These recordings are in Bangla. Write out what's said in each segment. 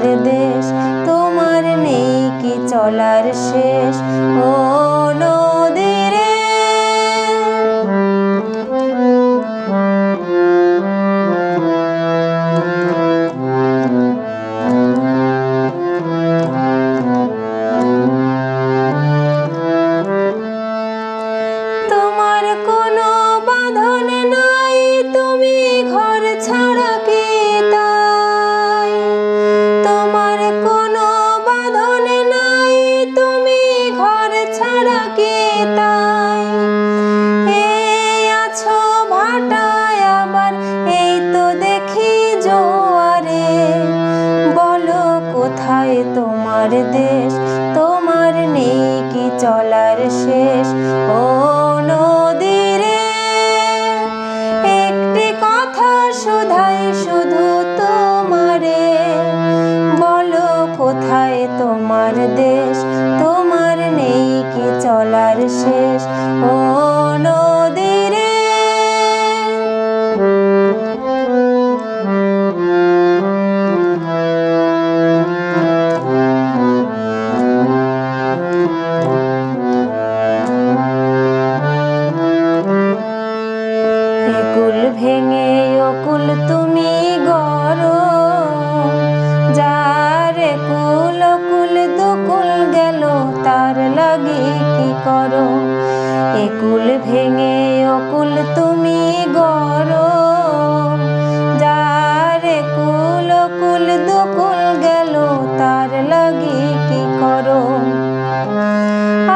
তোমার দেশ, তোমার নেই কি চলার শেষ ও নদী রে। তোমার কোনো বাঁধন নাই, তুমি ঘর ছাড়া কি তাই? তোমার কোনো বাঁধন নাই, তুমি ঘর ছাড়া কি তাই? এই আছো ভাটায় আবার, এই তো দেখি জোয়ারে। বলো কোথায় তোমার দেশ, তোমার নেই কি চলার শেষ ও নদী রে। একটি কথা শুধাই শুধু তোমারে, বলো কোথায় তোমার দেশ, তোমার নেই কি চলার শেষ ও নদী রে। কুল ভেঙে অকুল তুমি গড়ো, যারে কুল অকুল দুকুল গেল তার লাগি কি করো। একুল ভেঙে অকুল তুমি গড়ো, যারে কুল অকুল দুকুল গেল তার লাগি কি করো।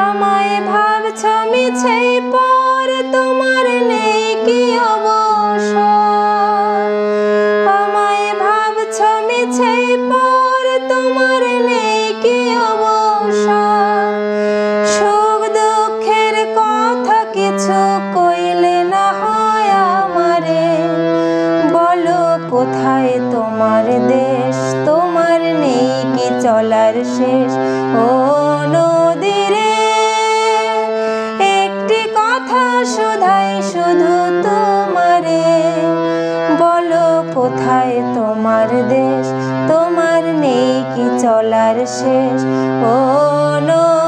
আমায় ভাবছ মিছে পর, তোমার নেই কি অবসর। আমায় ভাবছ মিছে পর, তোমার নেই কি অবসর। সুখ দুঃখের কথা কিছু কইলে না হয় আমারে, বলো কোথায় তোমার দেশ, তোমার নেই কি চলার শেষ ও নদী রে। একটি কথা শুধাই শুধু তোমারে, বলো কোথায় তোমার দেশ, তোমার নেই কি চলার শেষ ও নদী।